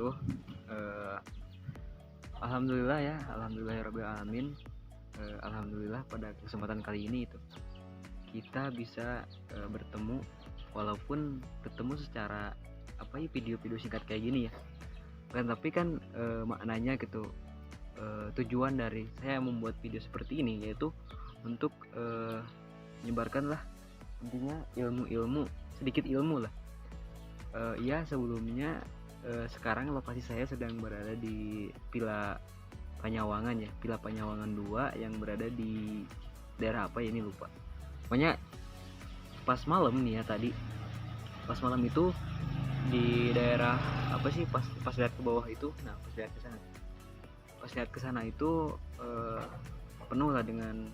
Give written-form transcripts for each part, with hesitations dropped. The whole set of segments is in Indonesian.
wabarakatuh. Eh, Alhamdulillah ya, alhamdulillahirabbil alamin. Alhamdulillah pada kesempatan kali ini itu kita bisa bertemu, walaupun bertemu secara video-video singkat kayak gini ya. Tapi kan maknanya gitu, tujuan dari saya membuat video seperti ini yaitu untuk menyebarkan lah intinya ilmu-ilmu, sedikit ilmu lah. Ya sebelumnya sekarang lokasi saya sedang berada di Villa Panyawangan ya, Villa Panyawangan 2 yang berada di daerah apa ya, ini lupa. Pokoknya pas malam nih ya, tadi pas malam itu di daerah apa sih, pas lihat ke bawah itu, nah pas lihat ke sana itu penuh lah dengan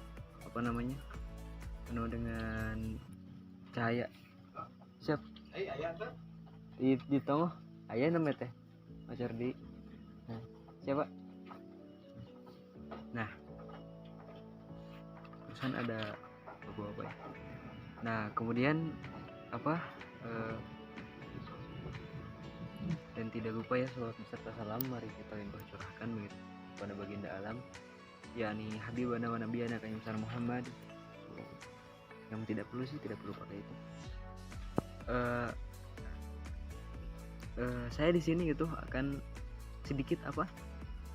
penuh dengan cahaya. Siap di tengah ayah namanya teh Mas Ardi. Nah, siapa? Nah, terusan ada apa ya. Nah, kemudian dan tidak lupa ya, salawat beserta salam mari kita limpah curahkan begitu pada baginda alam, yakni Habibana wa Nabiyana Kayyum Muhammad. Yang tidak perlu pakai itu. Saya di sini gitu akan sedikit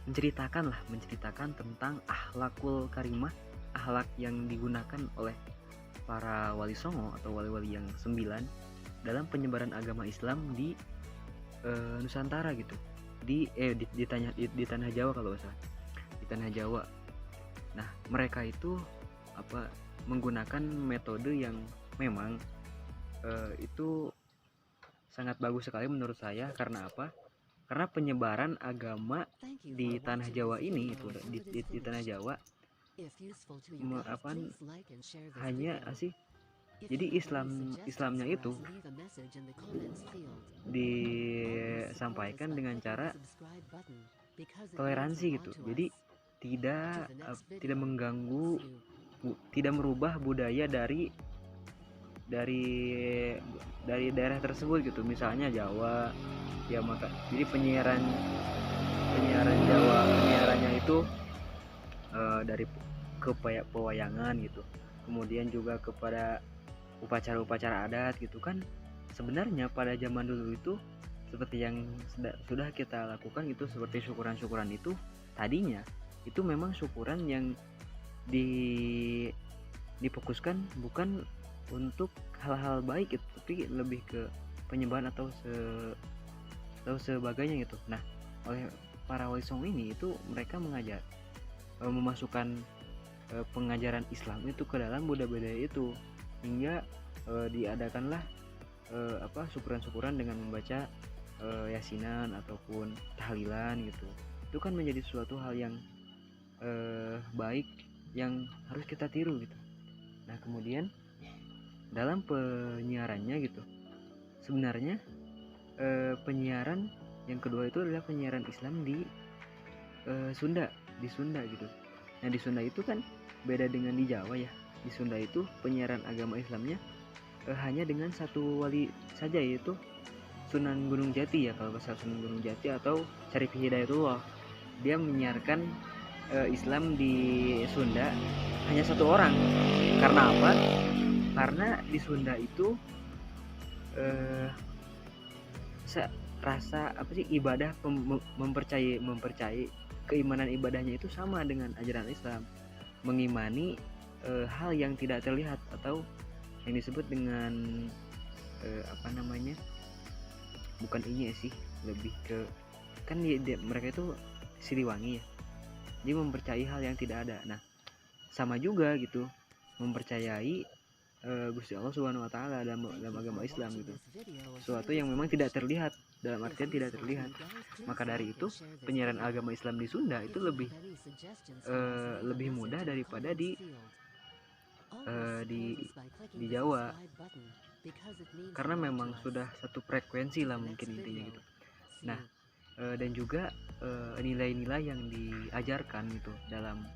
menceritakan tentang akhlakul karimah, akhlak yang digunakan oleh para wali songo atau wali-wali yang 9 dalam penyebaran agama Islam di Nusantara gitu, di tanah Jawa kalau nggak salah, di tanah Jawa. Nah, mereka itu menggunakan metode yang memang itu sangat bagus sekali menurut saya. Karena apa? Karena penyebaran agama di tanah Jawa ini itu di tanah Jawa hanya sih, jadi Islamnya itu disampaikan dengan cara toleransi gitu. Jadi tidak mengganggu, tidak merubah budaya dari daerah tersebut gitu. Misalnya Jawa ya, maka jadi penyiaran Jawa, penyiarannya itu dari ke pewayangan gitu, kemudian juga kepada upacara-upacara adat gitu kan. Sebenarnya pada zaman dulu itu seperti yang sudah kita lakukan gitu, seperti syukuran itu tadinya itu memang syukuran yang difokuskan bukan untuk hal-hal baik gitu, tapi lebih ke penyebaran atau sebagainya gitu. Nah, oleh para wali songo ini itu mereka memasukkan pengajaran Islam itu ke dalam budaya itu, hingga diadakanlah syukuran dengan membaca yasinan ataupun tahlilan gitu. Itu kan menjadi suatu hal yang baik yang harus kita tiru gitu. Nah, kemudian dalam penyiarannya gitu, sebenarnya penyiaran yang kedua itu adalah penyiaran Islam di Sunda gitu. Nah, di Sunda itu kan beda dengan di Jawa ya. Di Sunda itu penyiaran agama Islamnya hanya dengan satu wali saja, yaitu Sunan Gunung Jati ya, kalau nggak salah Sunan Gunung Jati atau Syarif Hidayatullah. Dia menyiarkan Islam di Sunda hanya satu orang. Karena apa? Karena di Sunda itu rasa ibadah, mempercayai keimanan ibadahnya itu sama dengan ajaran Islam, mengimani hal yang tidak terlihat atau yang disebut dengan bukan ini sih, lebih ke kan mereka itu Siliwangi ya, dia mempercayai hal yang tidak ada. Nah, sama juga gitu mempercayai Gusti Allah Subhanahu wa taala dalam agama Islam gitu. Suatu yang memang tidak terlihat, dalam artian tidak terlihat. Maka dari itu penyiaran agama Islam di Sunda itu lebih mudah daripada di Jawa, karena memang sudah satu frekuensi lah mungkin intinya gitu. Nah, dan juga nilai-nilai yang diajarkan gitu dalam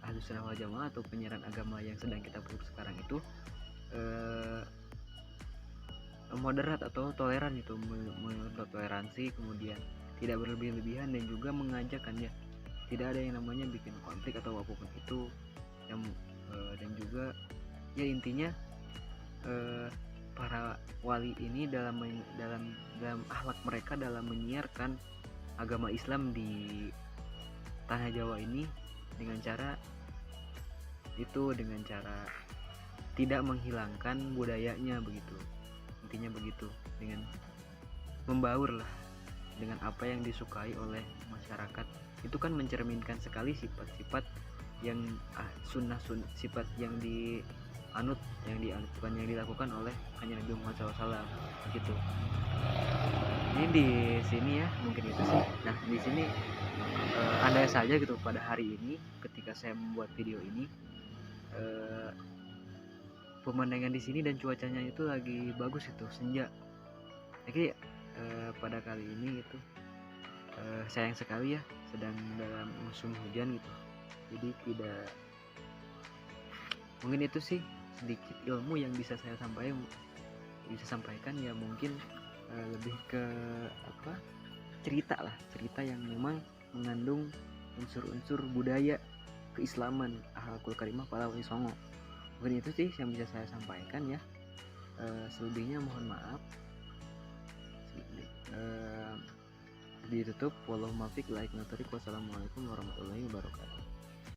Ahlus Sunnah wal Jamaah atau penyiaran agama yang sedang kita peluk sekarang itu moderat atau toleran itu, toleransi, kemudian tidak berlebih-lebihan, dan juga mengajak kan ya, tidak ada yang namanya bikin konflik atau apapun itu yang dan juga ya intinya para wali ini dalam akhlak mereka dalam menyiarkan agama Islam di tanah Jawa ini dengan cara tidak menghilangkan budayanya begitu, intinya begitu, dengan membaur lah dengan apa yang disukai oleh masyarakat. Itu kan mencerminkan sekali sifat-sifat yang sifat yang bukan yang dilakukan oleh hanya Nabi Muhammad SAW gitu. Ini di sini ya mungkin itu sih. Nah di sini andai saja gitu pada hari ini ketika saya membuat video ini pemandangan di sini dan cuacanya itu lagi bagus, itu senja. Jadi pada kali ini itu sayang sekali ya sedang dalam musim hujan gitu. Jadi tidak, mungkin itu sih sedikit ilmu yang bisa saya sampaikan ya, mungkin lebih ke cerita yang memang mengandung unsur-unsur budaya keislaman, akhlakul karimah para wali songo. Mungkin itu sih yang bisa saya sampaikan ya. Selebihnya mohon maaf. Ditutup. Wassalamualaikum warahmatullahi wabarakatuh.